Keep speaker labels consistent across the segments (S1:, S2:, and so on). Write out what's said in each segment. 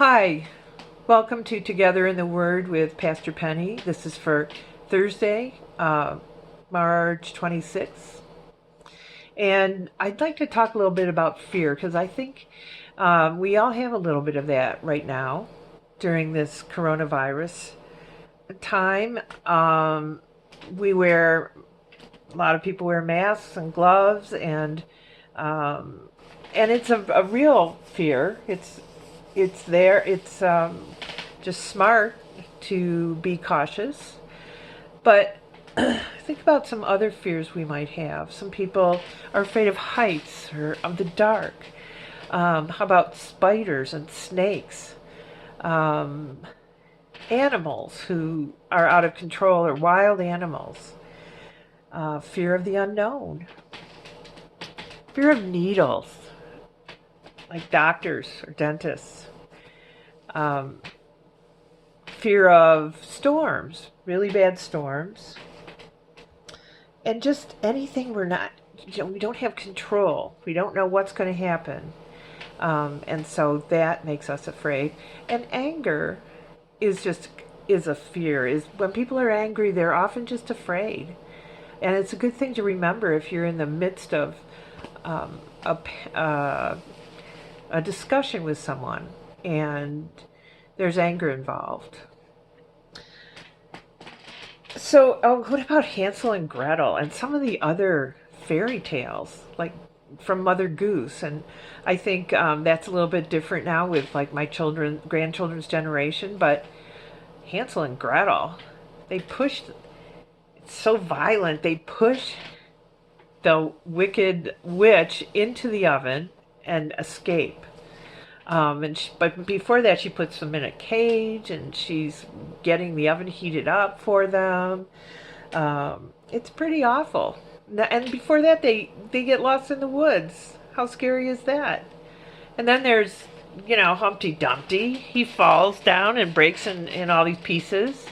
S1: Hi, welcome to Together in the Word with Pastor Penny. This is for Thursday, March 26th. And I'd like to talk a little bit about fear because I think we all have a little bit of that right now during this coronavirus time. A lot of people wear masks and gloves, and it's a real fear. It's there. It's just smart to be cautious. But think about some other fears we might have. Some people are afraid of heights or of the dark. How about spiders and snakes? Animals who are out of control or wild animals. Fear of the unknown. Fear of needles, like doctors or dentists. Fear of storms, really bad storms. And just anything we don't have control. We don't know what's going to happen. And so that makes us afraid. And anger is a fear. Is when people are angry, they're often just afraid. And it's a good thing to remember if you're in the midst of a discussion with someone and there's anger involved. So, what about Hansel and Gretel and some of the other fairy tales, like from Mother Goose? And I think that's a little bit different now with like my grandchildren's generation. But Hansel and Gretel, it's so violent. They push the wicked witch into the oven and escape. But before that, she puts them in a cage, and she's getting the oven heated up for them. It's pretty awful. And before that, they get lost in the woods. How scary is that? And then there's, Humpty Dumpty. He falls down and breaks in all these pieces.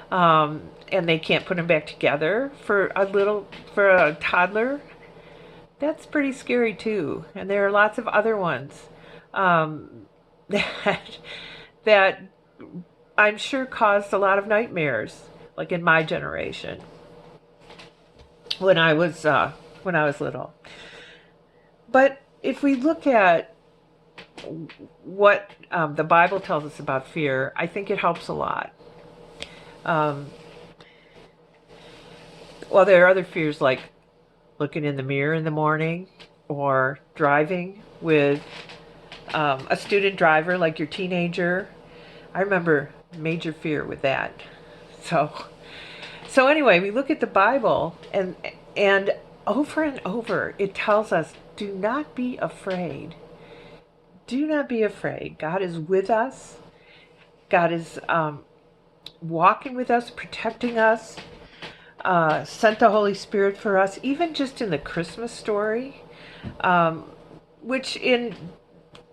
S1: And they can't put him back together for a toddler. That's pretty scary too. And there are lots of other ones that I'm sure caused a lot of nightmares, like in my generation when I was little. But if we look at what the Bible tells us about fear, I think it helps a lot. Well, there are other fears like looking in the mirror in the morning or driving with a student driver like your teenager. I remember major fear with that. So anyway, we look at the Bible and over it tells us, do not be afraid. Do not be afraid. God is with us. God is walking with us, protecting us. Sent the Holy Spirit for us, even just in the Christmas story, which in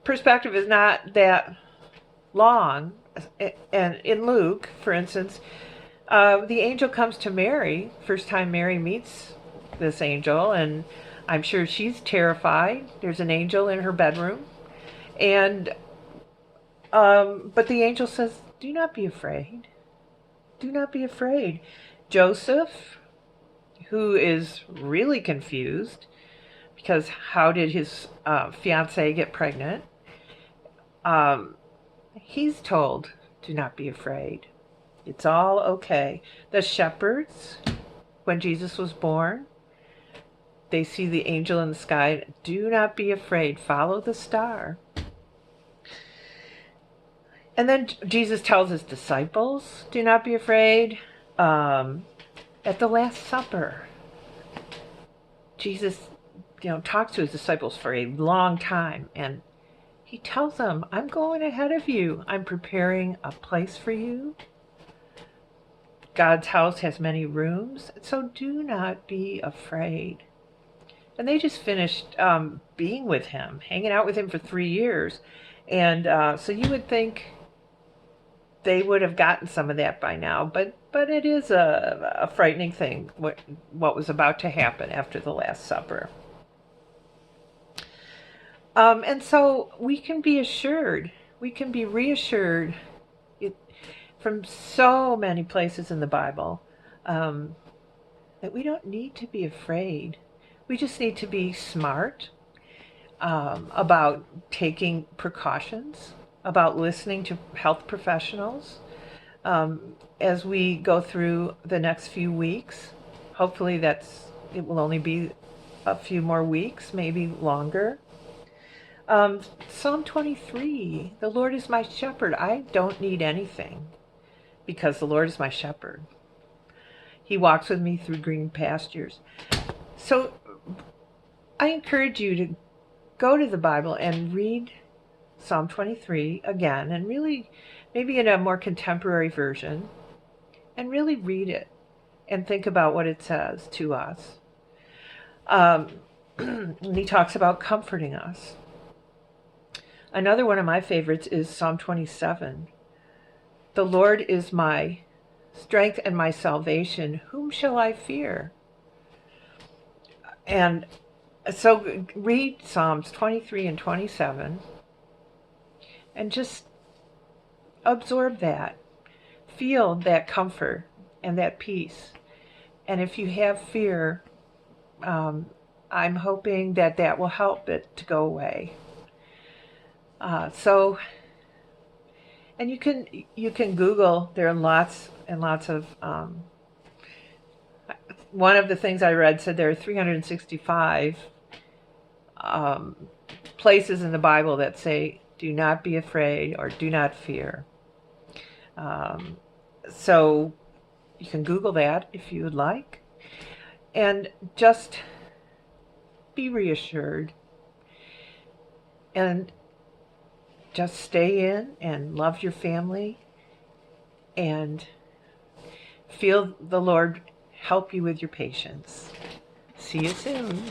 S1: perspective is not that long. And in Luke, for instance, the angel comes to Mary, first time Mary meets this angel, and I'm sure she's terrified. There's an angel in her bedroom, and but the angel says, do not be afraid. Do not be afraid. Joseph, who is really confused because how did his fiancée get pregnant? He's told, do not be afraid. It's all okay. The shepherds, when Jesus was born, they see the angel in the sky. Do not be afraid. Follow the star. And then Jesus tells his disciples, do not be afraid. At the Last Supper, Jesus, talks to his disciples for a long time, and he tells them, I'm going ahead of you. I'm preparing a place for you. God's house has many rooms, so do not be afraid. And they just finished being with him, hanging out with him for 3 years. And so you would think they would have gotten some of that by now, but it is a frightening thing what was about to happen after the Last Supper. And so we can be assured we can be reassured from so many places in the Bible that we don't need to be afraid. We just need to be smart about taking precautions, about listening to health professionals as we go through the next few weeks. Hopefully it will only be a few more weeks, maybe longer. Psalm 23, the Lord is my shepherd. I don't need anything because the Lord is my shepherd. He walks with me through green pastures. So I encourage you to go to the Bible and read Psalm 23 again, and really, maybe in a more contemporary version, and really read it and think about what it says to us. And he talks about comforting us. Another one of my favorites is Psalm 27. The Lord is my strength and my salvation. Whom shall I fear? And so read Psalms 23 and 27 and just absorb that. Feel that comfort and that peace. And if you have fear, I'm hoping that will help it to go away. And you can Google. There are lots and lots of. One of the things I read said there are 365 places in the Bible that say, "Do not be afraid" or "Do not fear." So you can Google that if you would like, and just be reassured. And just stay in and love your family and feel the Lord help you with your patience. See you soon.